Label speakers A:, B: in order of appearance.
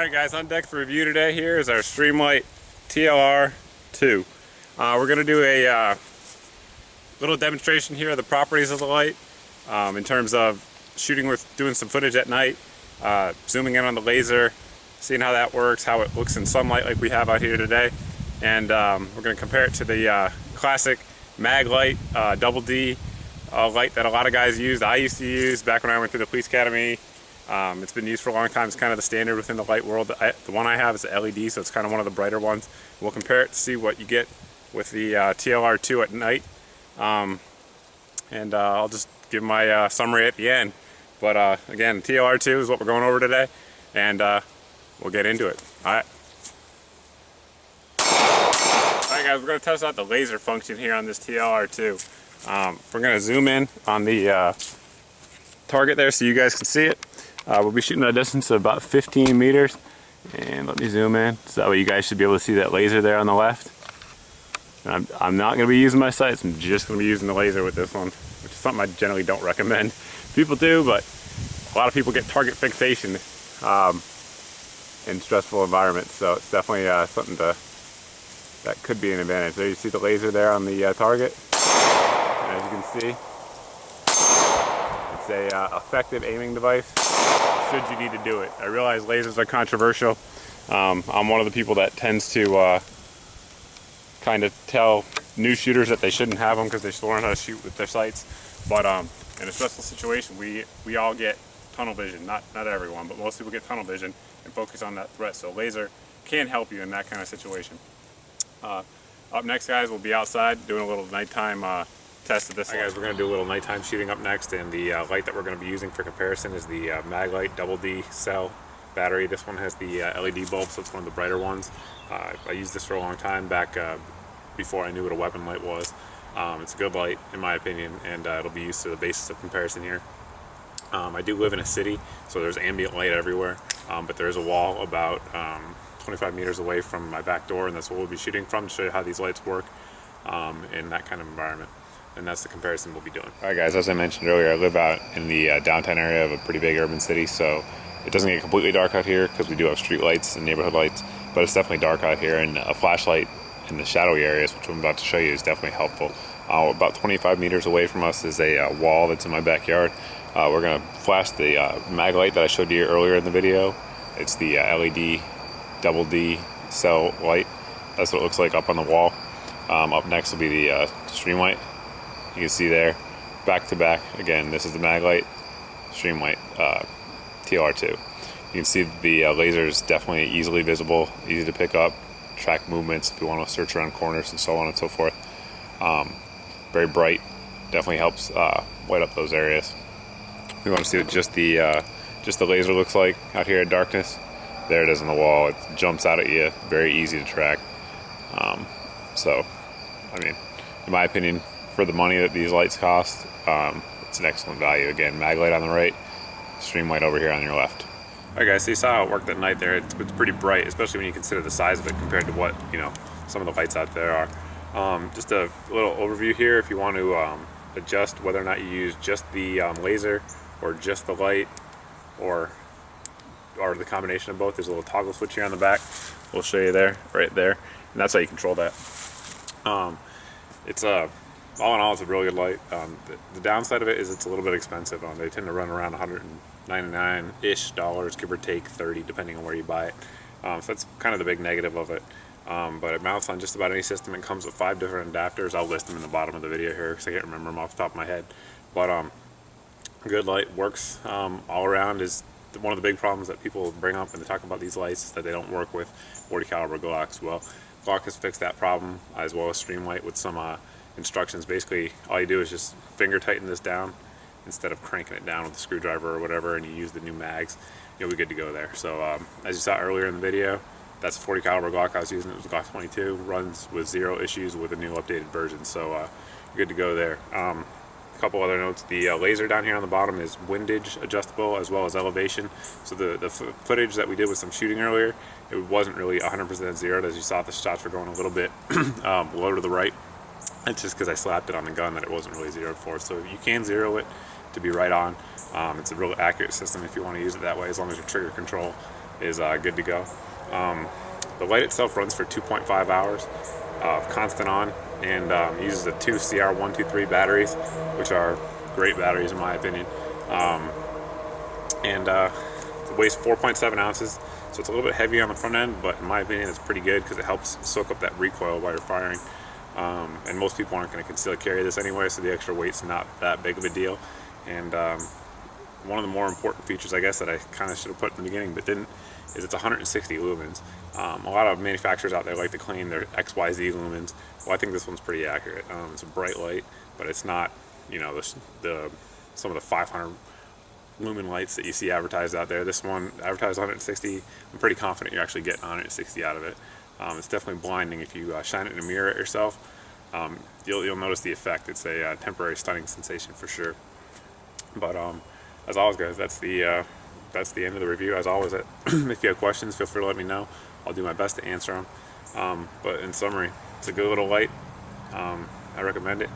A: Alright guys, on deck for review today here is our Streamlight TLR-2. We're going to do a little demonstration here of the properties of the light in terms of doing some footage at night, zooming in on the laser, seeing how that works, how it looks in sunlight like we have out here today, and we're going to compare it to the classic mag light, double D light that a lot of guys used. I used to use back when I went through the police academy. It's been used for a long time. It's kind of the standard within the light world. The one I have is the LED, so it's kind of one of the brighter ones. We'll compare it to see what you get with the TLR-2 at night, and I'll just give my summary at the end. But again, TLR-2 is what we're going over today, and we'll get into it. Alright guys, we're going to test out the laser function here on this TLR-2. We're going to zoom in on the target there so you guys can see it. We'll be shooting at a distance of about 15 meters, and let me zoom in so that way you guys should be able to see that laser there on the left. I'm not going to be using my sights, I'm just going to be using the laser with this one, which is something I generally don't recommend people do, but a lot of people get target fixation in stressful environments, so it's definitely something that could be an advantage. There you see the laser there on the target, and as you can see, it's a effective aiming device should you need to do it. I realize lasers are controversial. I'm one of the people that tends to kind of tell new shooters that they shouldn't have them because they should learn how to shoot with their sights. But in a stressful situation, we all get tunnel vision. Not everyone, but most people get tunnel vision and focus on that threat. So laser can help you in that kind of situation. Up next, guys, we'll be outside doing a little nighttime test of this. Alright guys, we're going to do a little nighttime shooting up next, and the light that we're going to be using for comparison is the Maglite Double D cell battery. This one has the LED bulb, so it's one of the brighter ones. I used this for a long time back before I knew what a weapon light was. It's a good light in my opinion, and it'll be used to the basis of comparison here. I do live in a city, so there's ambient light everywhere, but there is a wall about 25 meters away from my back door, and that's what we'll be shooting from to show you how these lights work in that kind of environment. And that's the comparison we'll be doing. Alright guys, as I mentioned earlier, I live out in the downtown area of a pretty big urban city, so it doesn't get completely dark out here because we do have street lights and neighborhood lights, but it's definitely dark out here, and a flashlight in the shadowy areas, which I'm about to show you, is definitely helpful. About 25 meters away from us is a wall that's in my backyard. We're going to flash the mag light that I showed you earlier in the video. It's the LED Double D cell light. That's what it looks like up on the wall. Up next will be the Streamlight. You can see there, back to back. Again, this is the Maglite Streamlight TLR-2. You can see the laser is definitely easily visible, easy to pick up, track movements if you want to search around corners and so on and so forth. Very bright, definitely helps light up those areas. If you want to see what just the laser looks like out here in darkness, there it is on the wall. It jumps out at you, very easy to track. So, I mean, in my opinion, for the money that these lights cost, it's an excellent value. Again, Maglite on the right, Streamlight over here on your left. Alright guys, so you saw how it worked at night there. It's pretty bright, especially when you consider the size of it compared to what, some of the lights out there are. Just a little overview here. If you want to adjust whether or not you use just the laser or just the light or the combination of both, there's a little toggle switch here on the back. We'll show you there, right there, and that's how you control that. It's all in all, it's a really good light. The downside of it is it's a little bit expensive. They tend to run around $199-ish, give or take 30, depending on where you buy it. So that's kind of the big negative of it. But it mounts on just about any system. It comes with 5 different adapters. I'll list them in the bottom of the video here because I can't remember them off the top of my head. But good light, works all around. Is one of the big problems that people bring up when they talk about these lights is that they don't work with 40 caliber Glocks. Well, Glock has fixed that problem, as well as Streamlight, with some instructions. Basically, all you do is just finger tighten this down instead of cranking it down with a screwdriver or whatever, and you use the new mags, you'll be good to go there. So as you saw earlier in the video, that's a 40 caliber Glock I was using. It was a Glock 22, runs with 0 issues with a new updated version, so you're good to go there. A couple other notes: the laser down here on the bottom is windage adjustable as well as elevation. So the footage that we did with some shooting earlier, it wasn't really 100% zeroed. As you saw, the shots were going a little bit low to the right. It's just because I slapped it on the gun that it wasn't really zeroed for. So you can zero it to be right on. It's a real accurate system if you want to use it that way, as long as your trigger control is good to go. The light itself runs for 2.5 hours of constant on, and uses the two CR123 batteries, which are great batteries in my opinion. It weighs 4.7 ounces, so it's a little bit heavy on the front end, but in my opinion it's pretty good because it helps soak up that recoil while you're firing. And most people aren't going to concealed carry this anyway, so the extra weight's not that big of a deal. And one of the more important features, I guess, that I kind of should have put in the beginning but didn't, is it's 160 lumens. A lot of manufacturers out there like to claim they're XYZ lumens. Well, I think this one's pretty accurate. It's a bright light, but it's not, you know, some of the 500 lumen lights that you see advertised out there. This one advertised 160. I'm pretty confident you're actually getting 160 out of it. It's definitely blinding. If you shine it in a mirror at yourself, you'll notice the effect. It's a temporary stunning sensation for sure. But as always, guys, that's the end of the review. As always, if you have questions, feel free to let me know. I'll do my best to answer them. But in summary, it's a good little light. I recommend it.